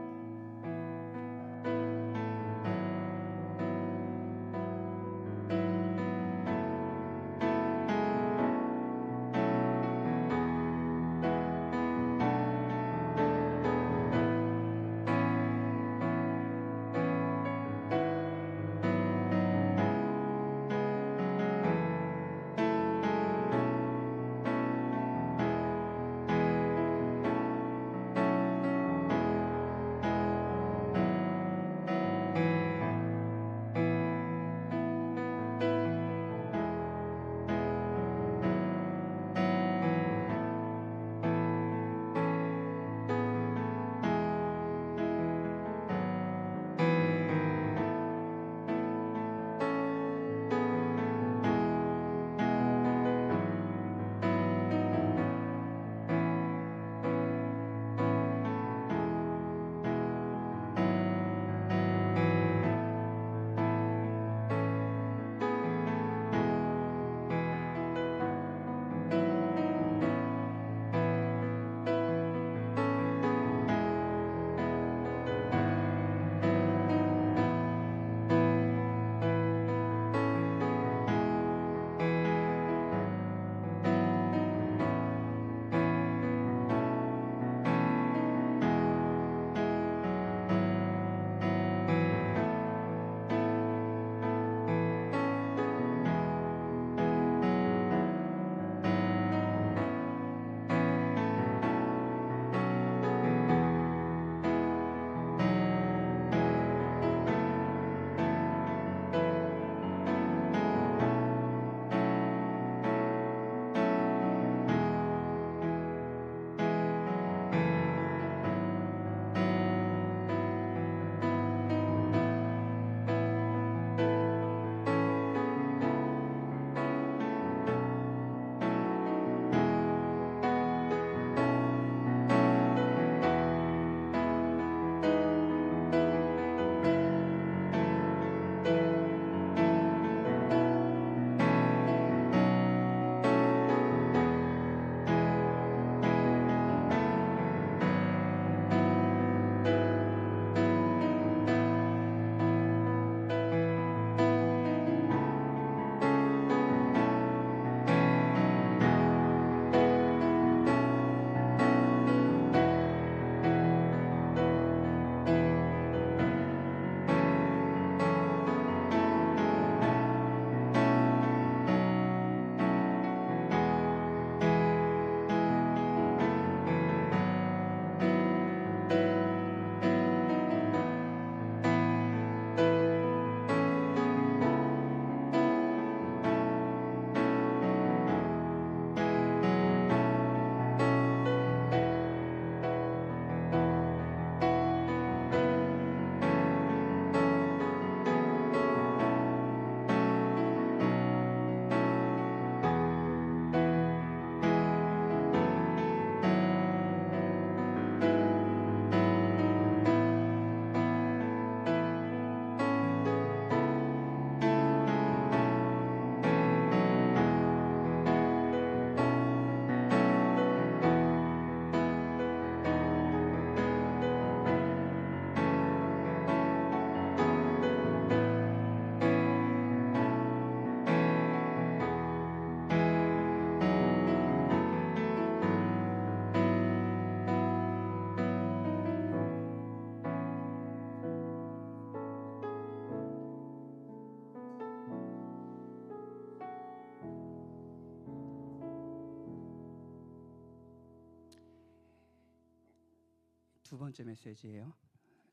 두 번째 메시지예요.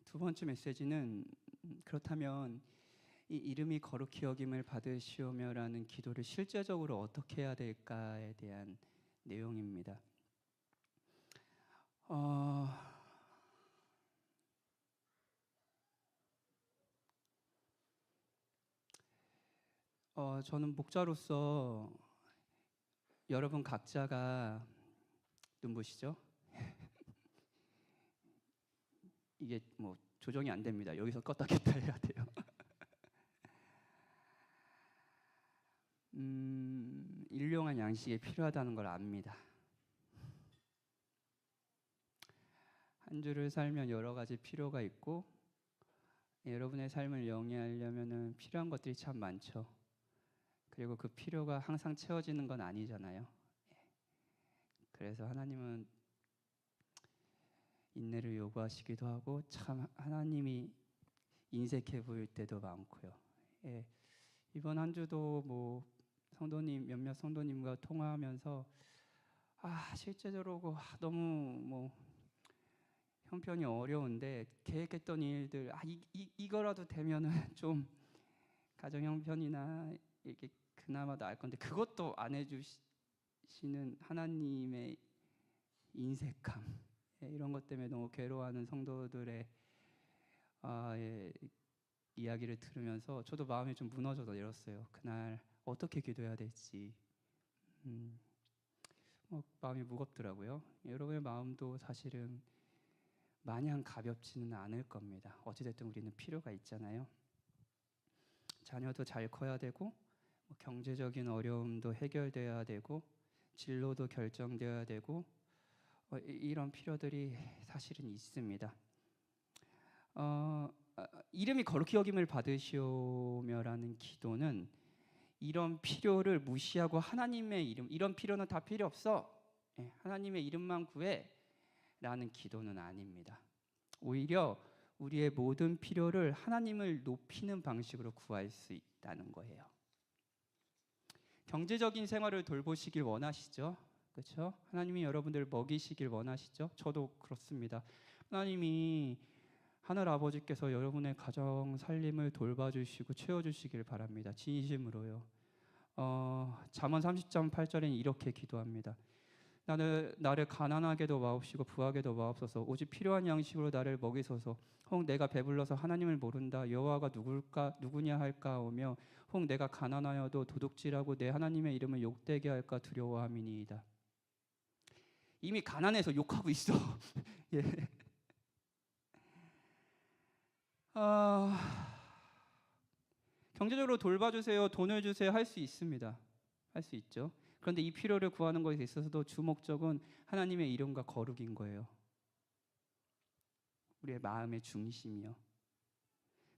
두 번째 메시지는 그렇다면 이 이름이 거룩히 여김을 받으시오며라는 기도를 실제적으로 어떻게 해야 될까에 대한 내용입니다. 저는 목자로서 여러분 각자가 눈부시죠? 이게 뭐 조정이 안 됩니다. 여기서 껐다 켰다 해야 돼요. 일용한 양식이 필요하다는 걸 압니다. 한 주를 살면 여러 가지 필요가 있고 여러분의 삶을 영위하려면 필요한 것들이 참 많죠. 그리고 그 필요가 항상 채워지는 건 아니잖아요. 그래서 하나님은 인내를 요구하시기도 하고 참 하나님이 인색해 보일 때도 많고요. 이번 한 주도 뭐 성도님 몇몇 성도님과 통화하면서 실제적으로 너무 뭐 형편이 어려운데 계획했던 일들 이거라도 되면은 좀 가정 형편이나 이렇게 그나마 나을 건데 그것도 안 해주시는 하나님의 인색함 이런 것 때문에 너무 괴로워하는 성도들의 이야기를 들으면서 저도 마음이 좀 무너져 내렸어요. 그날 어떻게 기도해야 될지 마음이 무겁더라고요. 여러분의 마음도 사실은 마냥 가볍지는 않을 겁니다. 어찌됐든 우리는 필요가 있잖아요. 자녀도 잘 커야 되고 경제적인 어려움도 해결돼야 되고 진로도 결정돼야 되고 이런 필요들이 사실은 있습니다. 이름이 거룩히 여김을 받으시오며라는 기도는 이런 필요를 무시하고 하나님의 이름, 이런 필요는 다 필요 없어, 하나님의 이름만 구해 라는 기도는 아닙니다. 오히려 우리의 모든 필요를 하나님을 높이는 방식으로 구할 수 있다는 거예요. 경제적인 생활을 돌보시길 원하시죠? 그렇죠? 하나님이 여러분들을 먹이시길 원하시죠? 저도 그렇습니다. 하나님이 하늘 아버지께서 여러분의 가정 살림을 돌봐주시고 채워주시길 바랍니다. 진심으로요. 잠언 30장 8절에는 이렇게 기도합니다. 나를 가난하게도 마옵시고 부하게도 마옵소서. 오직 필요한 양식으로 나를 먹이소서. 혹 내가 배불러서 하나님을 모른다. 여호와가 누구냐 할까오며 혹 내가 가난하여도 도둑질하고 내 하나님의 이름을 욕되게 할까 두려워함이니이다. 이미 가난해서 욕하고 있어. 예. 경제적으로 돌봐주세요, 돈을 주세요 할 수 있습니다. 할 수 있죠. 그런데 이 필요를 구하는 것에 있어서도 주목적은 하나님의 이름과 거룩인 거예요. 우리의 마음의 중심이요.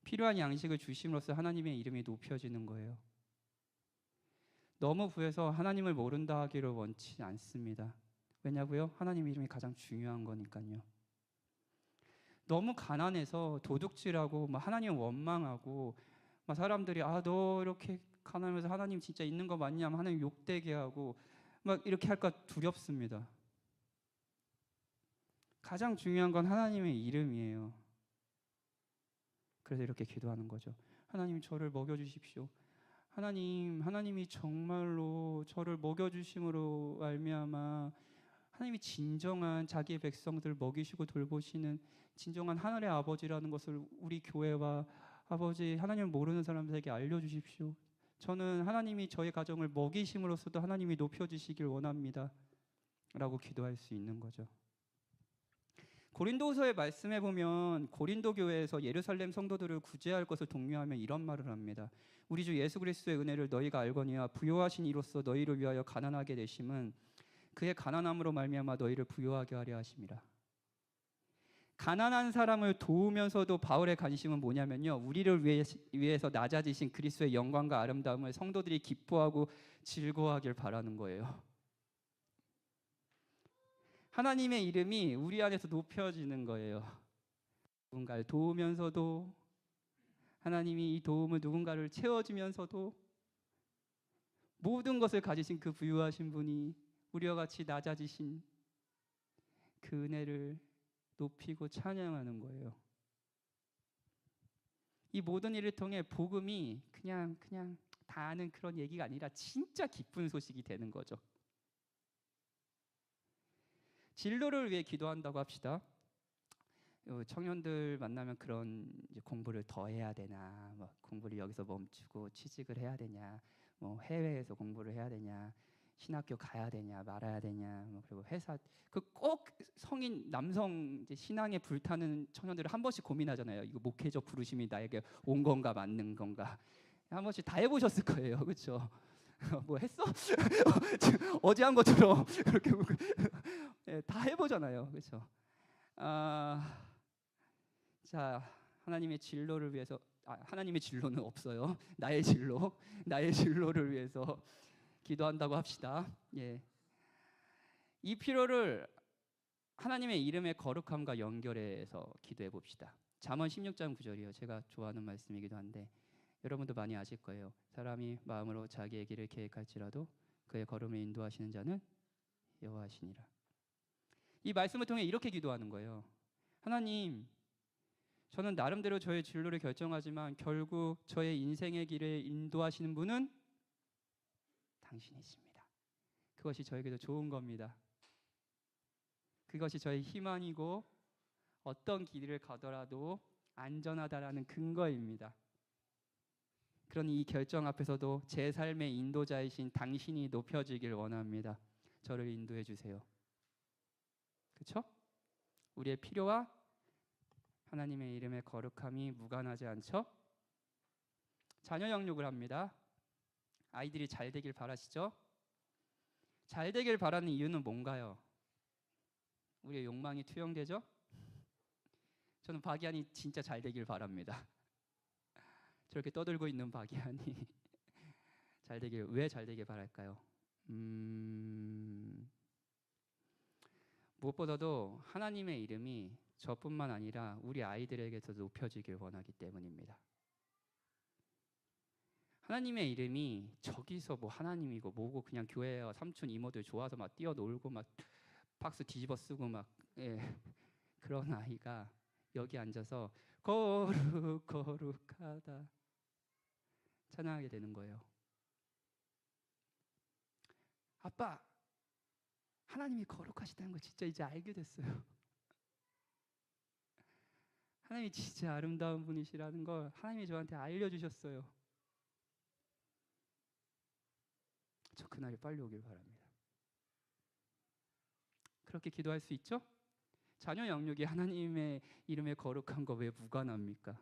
필요한 양식을 주심으로써 하나님의 이름이 높여지는 거예요. 너무 부해서 하나님을 모른다 하기를 원치 않습니다. 왜냐고요? 하나님 이름이 가장 중요한 거니까요. 너무 가난해서 도둑질하고 하나님 원망하고 사람들이 너 이렇게 가난하면서 하나님 진짜 있는 거 맞냐 하면 하나님 욕되게 하고 이렇게 할까 두렵습니다. 가장 중요한 건 하나님의 이름이에요. 그래서 이렇게 기도하는 거죠. 하나님 저를 먹여주십시오. 하나님이 정말로 저를 먹여주심으로 말미암아 하나님이 진정한 자기의 백성들 먹이시고 돌보시는 진정한 하늘의 아버지라는 것을 우리 교회와 아버지 하나님을 모르는 사람들에게 알려주십시오. 저는 하나님이 저의 가정을 먹이심으로써도 하나님이 높여주시길 원합니다 라고 기도할 수 있는 거죠. 고린도서의 말씀에 보면 고린도 교회에서 예루살렘 성도들을 구제할 것을 독려하며 이런 말을 합니다. 우리 주 예수 그리스도의 은혜를 너희가 알거니와 부요하신 이로써 너희를 위하여 가난하게 되심은 그의 가난함으로 말미암아 너희를 부요하게 하려 하심이라. 가난한 사람을 도우면서도 바울의 관심은 뭐냐면요, 우리를 위해서 낮아지신 그리스도의 영광과 아름다움을 성도들이 기뻐하고 즐거워하길 바라는 거예요. 하나님의 이름이 우리 안에서 높여지는 거예요. 누군가를 도우면서도, 하나님이 이 도움을 누군가를 채워주면서도 모든 것을 가지신 그 부유하신 분이 우리와 같이 낮아지신 그 은혜를 높이고 찬양하는 거예요. 이 모든 일을 통해 복음이 그냥 다 아는 그런 얘기가 아니라 진짜 기쁜 소식이 되는 거죠. 진로를 위해 기도한다고 합시다. 청년들 만나면 그런 이제 공부를 더 해야 되나, 뭐 공부를 여기서 멈추고 취직을 해야 되냐, 뭐 해외에서 공부를 해야 되냐, 신학교 가야 되냐 말아야 되냐, 뭐 그리고 회사 그 꼭 성인 남성 이제 신앙에 불타는 청년들을 한 번씩 고민하잖아요. 이거 목회적 부르심이 나에게 온 건가 맞는 건가 한 번씩 다 해보셨을 거예요, 그렇죠? 뭐 했어? 어제 한 것처럼 그렇게 예, 다 해보잖아요, 그렇죠? 자, 하나님의 진로를 위해서 하나님의 진로는 없어요. 나의 진로를 위해서 기도한다고 합시다. 예. 이 필요를 하나님의 이름의 거룩함과 연결해서 기도해 봅시다. 잠언 16장 9절이요. 제가 좋아하는 말씀이기도 한데 여러분도 많이 아실 거예요. 사람이 마음으로 자기의 길을 계획할지라도 그의 걸음을 인도하시는 자는 여호와시니라. 이 말씀을 통해 이렇게 기도하는 거예요. 하나님, 저는 나름대로 저의 진로를 결정하지만 결국 저의 인생의 길을 인도하시는 분은 당신이십니다. 그것이 저에게도 좋은 겁니다. 그것이 저의 희망이고 어떤 길을 가더라도 안전하다라는 근거입니다. 그러니 이 결정 앞에서도 제 삶의 인도자이신 당신이 높여지길 원합니다. 저를 인도해 주세요. 그렇죠? 우리의 필요와 하나님의 이름의 거룩함이 무관하지 않죠? 자녀 양육을 합니다. 아이들이 잘 되길 바라시죠? 잘 되길 바라는 이유는 뭔가요? 우리의 욕망이 투영되죠? 저는 박이한이 진짜 잘 되길 바랍니다. 저렇게 떠들고 있는 박이한이 왜 잘 되길 바랄까요? 무엇보다도 하나님의 이름이 저뿐만 아니라 우리 아이들에게서 높여지길 원하기 때문입니다. 하나님의 이름이 저기서 뭐 하나님이고 뭐고 그냥 교회 삼촌 이모들 좋아서 막 뛰어놀고 막 박수 뒤집어 쓰고 막 그런 아이가 여기 앉아서 거룩하다 찬양하게 되는 거예요. 아빠, 하나님이 거룩하시다는 거 진짜 이제 알게 됐어요. 하나님이 진짜 아름다운 분이시라는 걸 하나님이 저한테 알려주셨어요. 저 그날이 빨리 오길 바랍니다. 그렇게 기도할 수 있죠? 자녀 양육이 하나님의 이름에 거룩한 거 왜 무관합니까?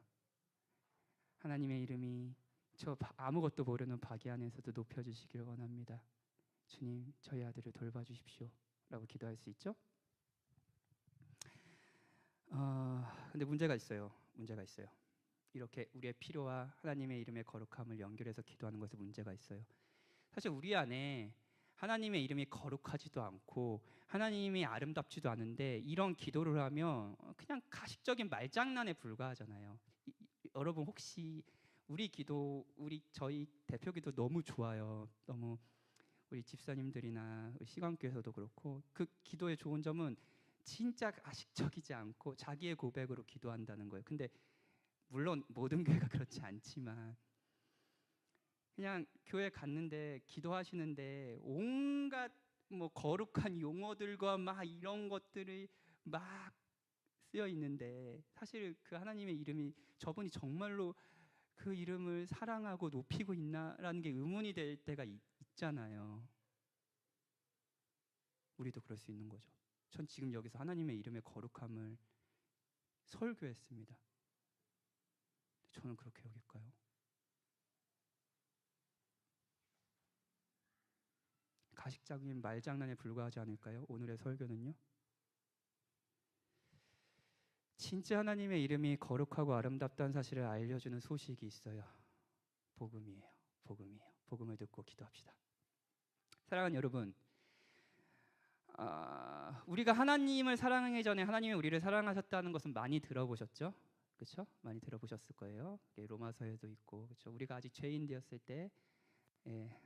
하나님의 이름이 저 아무것도 모르는 박이 안에서도 높여주시길 원합니다. 주님, 저희 아들을 돌봐주십시오 라고 기도할 수 있죠? 근데 문제가 있어요. 이렇게 우리의 필요와 하나님의 이름의 거룩함을 연결해서 기도하는 것에 문제가 있어요. 사실 우리 안에 하나님의 이름이 거룩하지도 않고 하나님이 아름답지도 않은데 이런 기도를 하면 그냥 가식적인 말장난에 불과하잖아요. 여러분 혹시 저희 대표 기도 너무 좋아요. 너무 우리 집사님들이나 우리 시간교에서도 그렇고 그 기도의 좋은 점은 진짜 가식적이지 않고 자기의 고백으로 기도한다는 거예요. 근데 물론 모든 교회가 그렇지 않지만 그냥 교회 갔는데 기도하시는데 온갖 뭐 거룩한 용어들과 막 이런 것들이 막 쓰여 있는데 사실 그 하나님의 이름이 저분이 정말로 그 이름을 사랑하고 높이고 있나라는 게 의문이 될 때가 있잖아요. 우리도 그럴 수 있는 거죠. 전 지금 여기서 하나님의 이름의 거룩함을 설교했습니다. 저는 그렇게 여길까요? 가식적인 말장난에 불과하지 않을까요? 오늘의 설교는요. 진짜 하나님의 이름이 거룩하고 아름답다는 사실을 알려주는 소식이 있어요. 복음이에요. 복음을 듣고 기도합시다. 사랑하는 여러분, 우리가 하나님을 사랑하기 전에 하나님이 우리를 사랑하셨다는 것은 많이 들어보셨죠? 그렇죠? 많이 들어보셨을 거예요. 로마서에도 있고, 그렇죠? 우리가 아직 죄인 되었을 때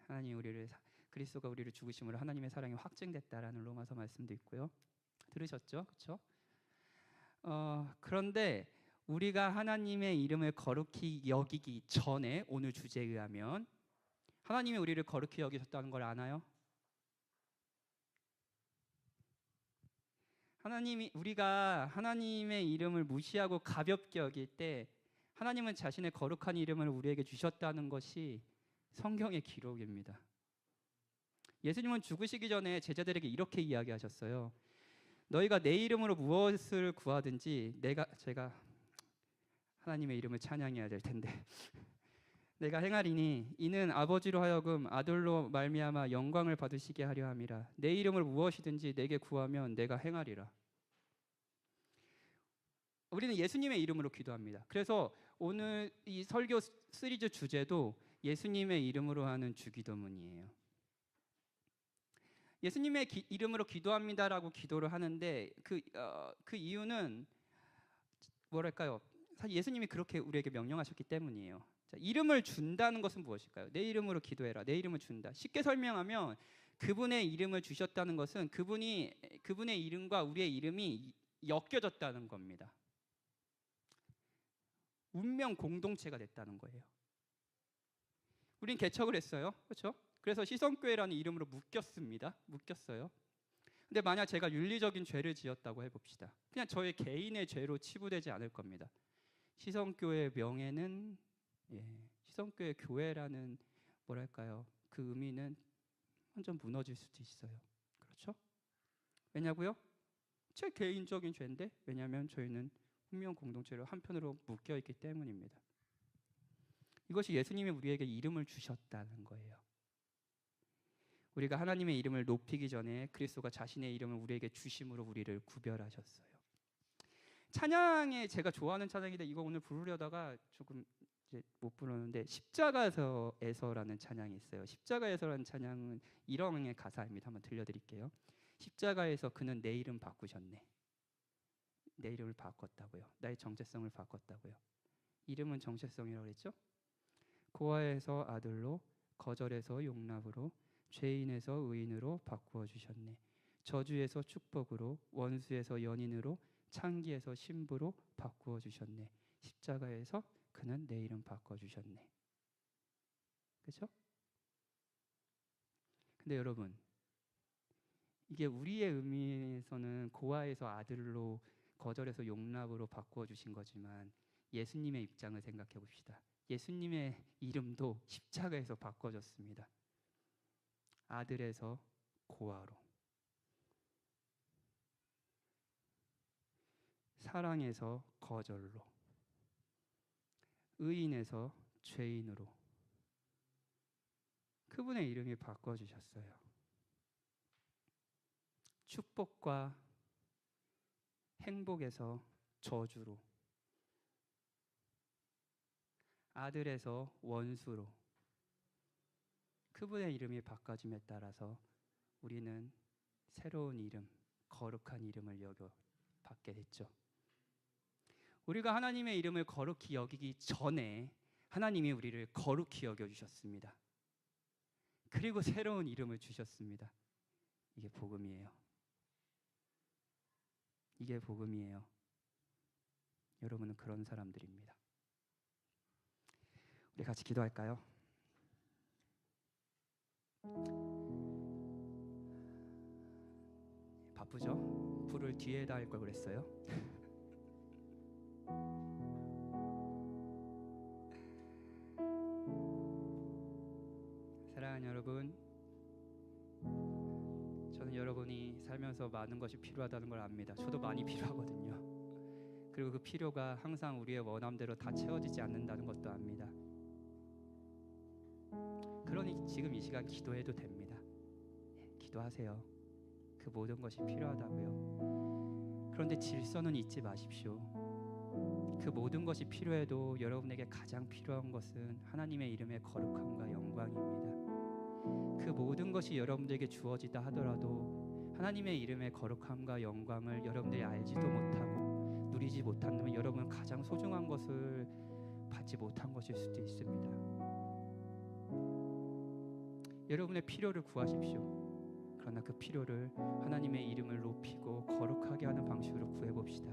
하나님 그리스도가 우리를 죽으심으로 하나님의 사랑이 확증됐다라는 로마서 말씀도 있고요. 들으셨죠? 그렇죠? 그런데 우리가 하나님의 이름을 거룩히 여기기 전에 오늘 주제에 의하면 하나님이 우리를 거룩히 여기셨다는 걸 아나요? 우리가 하나님의 이름을 무시하고 가볍게 여길 때 하나님은 자신의 거룩한 이름을 우리에게 주셨다는 것이 성경의 기록입니다. 예수님은 죽으시기 전에 제자들에게 이렇게 이야기하셨어요. 너희가 내 이름으로 무엇을 구하든지 제가 하나님의 이름을 찬양해야 될 텐데 내가 행하리니 이는 아버지로 하여금 아들로 말미암아 영광을 받으시게 하려 함이라. 내 이름을 무엇이든지 내게 구하면 내가 행하리라. 우리는 예수님의 이름으로 기도합니다. 그래서 오늘 이 설교 시리즈 주제도 예수님의 이름으로 하는 주기도문이에요. 예수님의 이름으로 기도합니다라고 기도를 하는데 그 이유는 뭐랄까요? 사실 예수님이 그렇게 우리에게 명령하셨기 때문이에요. 자, 이름을 준다는 것은 무엇일까요? 내 이름으로 기도해라. 내 이름을 준다. 쉽게 설명하면 그분의 이름을 주셨다는 것은 그분의 이름과 우리의 이름이 엮여졌다는 겁니다. 운명 공동체가 됐다는 거예요. 우린 개척을 했어요. 그렇죠? 그래서 시성교회라는 이름으로 묶였어요. 근데 만약 제가 윤리적인 죄를 지었다고 해봅시다. 그냥 저의 개인의 죄로 치부되지 않을 겁니다. 시성교회의 명예는 시성교회 교회라는 뭐랄까요? 그 의미는 완전 무너질 수도 있어요. 그렇죠? 왜냐고요? 제 개인적인 죄인데 왜냐하면 저희는 운명 공동체로 한편으로 묶여 있기 때문입니다. 이것이 예수님이 우리에게 이름을 주셨다는 거예요. 우리가 하나님의 이름을 높이기 전에 그리스도가 자신의 이름을 우리에게 주심으로 우리를 구별하셨어요. 찬양에 제가 좋아하는 찬양인데 이거 오늘 부르려다가 조금 이제 못 부르는데 십자가에서라는 찬양이 있어요. 십자가에서라는 찬양은 이런 가사입니다. 한번 들려드릴게요. 십자가에서 그는 내 이름 바꾸셨네. 내 이름을 바꿨다고요. 나의 정체성을 바꿨다고요. 이름은 정체성이라고 그랬죠? 고아에서 아들로, 거절에서 용납으로, 죄인에서 의인으로 바꾸어 주셨네. 저주에서 축복으로, 원수에서 연인으로, 창기에서 신부로 바꾸어 주셨네. 십자가에서 그는 내 이름 바꿔 주셨네. 그렇죠? 근데 여러분, 이게 우리의 의미에서는 고아에서 아들로, 거절에서 용납으로 바꾸어 주신 거지만 예수님의 입장을 생각해 봅시다. 예수님의 이름도 십자가에서 바꿔졌습니다. 아들에서 고아로, 사랑에서 거절로, 의인에서 죄인으로 그분의 이름이 바꿔주셨어요. 축복과 행복에서 저주로, 아들에서 원수로 그분의 이름이 바꿔짐에 따라서 우리는 새로운 이름, 거룩한 이름을 받게 됐죠. 우리가 하나님의 이름을 거룩히 여기기 전에 하나님이 우리를 거룩히 여겨주셨습니다. 그리고 새로운 이름을 주셨습니다. 이게 복음이에요. 이게 복음이에요. 여러분은 그런 사람들입니다. 우리 같이 기도할까요? 바쁘죠? 불을 뒤에다 할 걸 그랬어요. 사랑하는 여러분, 저는 여러분이 살면서 많은 것이 필요하다는 걸 압니다. 저도 많이 필요하거든요. 그리고 그 필요가 항상 우리의 원함대로 다 채워지지 않는다는 것도 압니다. 그러니 지금 이 시간 기도해도 됩니다. 기도하세요. 그 모든 것이 필요하다고요. 그런데 질서는 잊지 마십시오. 그 모든 것이 필요해도 여러분에게 가장 필요한 것은 하나님의 이름의 거룩함과 영광입니다. 그 모든 것이 여러분들에게 주어지다 하더라도 하나님의 이름의 거룩함과 영광을 여러분들이 알지도 못하고 누리지 못한다면 여러분은 가장 소중한 것을 받지 못한 것일 수도 있습니다. 여러분의 필요를 구하십시오. 그러나 그 필요를 하나님의 이름을 높이고 거룩하게 하는 방식으로 구해봅시다.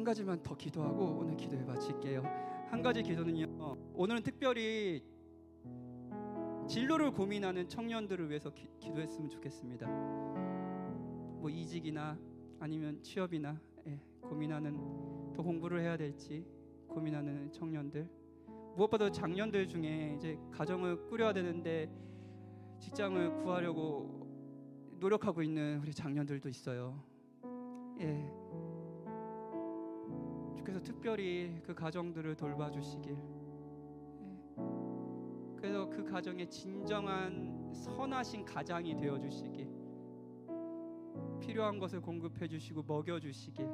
한 가지만 더 기도하고 오늘 기도해 마칠게요. 한 가지 기도는요, 오늘은 특별히 진로를 고민하는 청년들을 위해서 기도했으면 좋겠습니다. 뭐 이직이나 아니면 취업이나 고민하는, 더 공부를 해야 될지 고민하는 청년들, 무엇보다 장년들 중에 이제 가정을 꾸려야 되는데 직장을 구하려고 노력하고 있는 우리 장년들도 있어요. 주께서 특별히 그 가정들을 돌봐주시길, 그래서 그 가정에 진정한 선하신 가장이 되어주시길, 필요한 것을 공급해 주시고 먹여 주시길,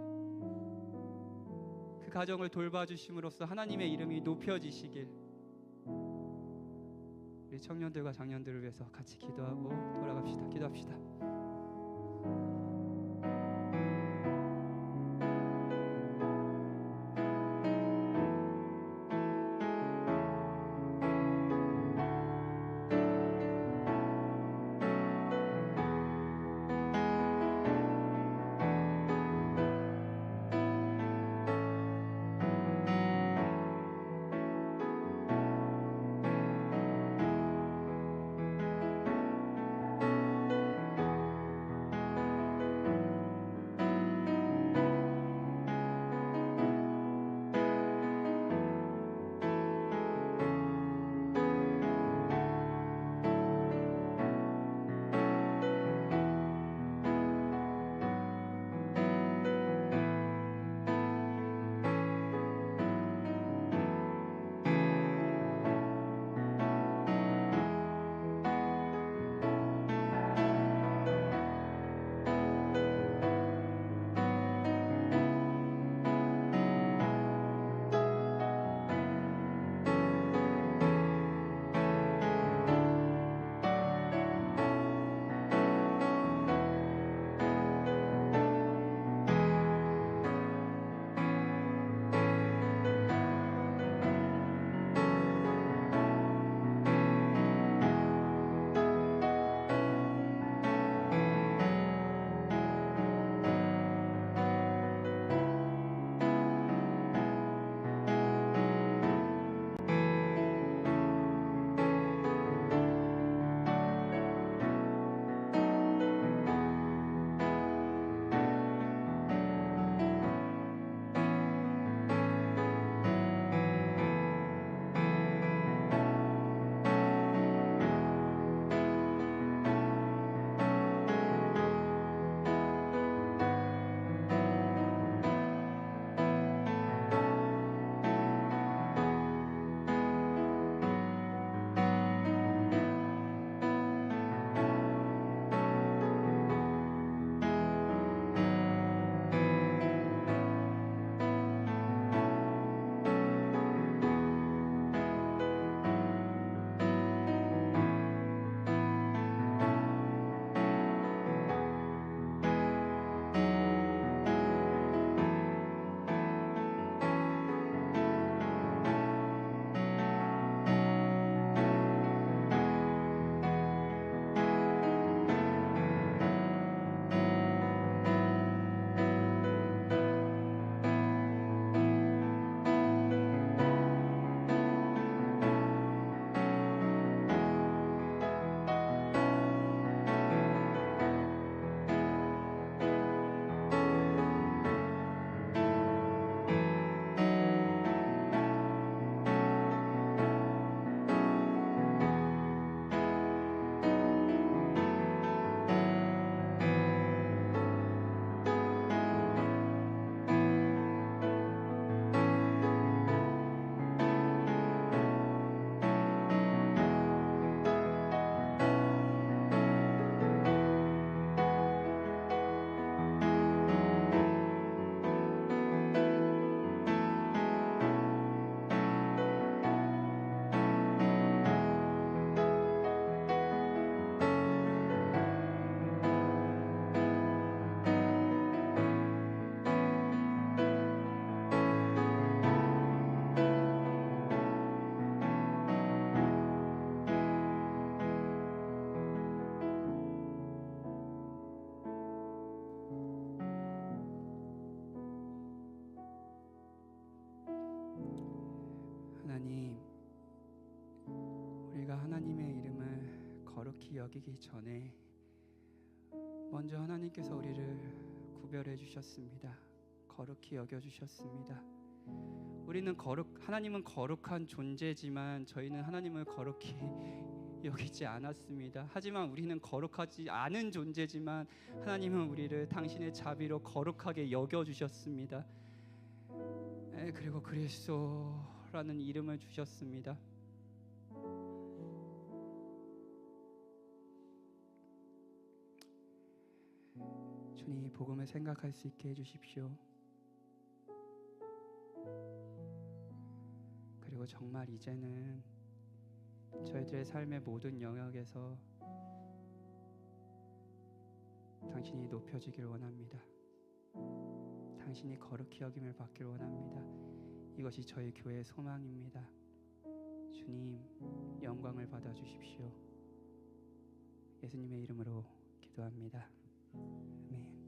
그 가정을 돌봐주심으로써 하나님의 이름이 높여지시길, 우리 청년들과 장년들을 위해서 같이 기도하고 돌아갑시다. 기도합시다. 거룩히 여기기 전에 먼저 하나님께서 우리를 구별해 주셨습니다. 거룩히 여겨 주셨습니다. 하나님은 거룩한 존재지만 저희는 하나님을 거룩히 여기지 않았습니다. 하지만 우리는 거룩하지 않은 존재지만 하나님은 우리를 당신의 자비로 거룩하게 여겨 주셨습니다. 그리고 그리스도라는 이름을 주셨습니다. 주님, 이 복음을 생각할 수 있게 해주십시오. 그리고 정말 이제는 저희들의 삶의 모든 영역에서 당신이 높여지길 원합니다. 당신이 거룩히 여김을 받길 원합니다. 이것이 저희 교회의 소망입니다. 주님, 영광을 받아주십시오. 예수님의 이름으로 기도합니다. 아멘.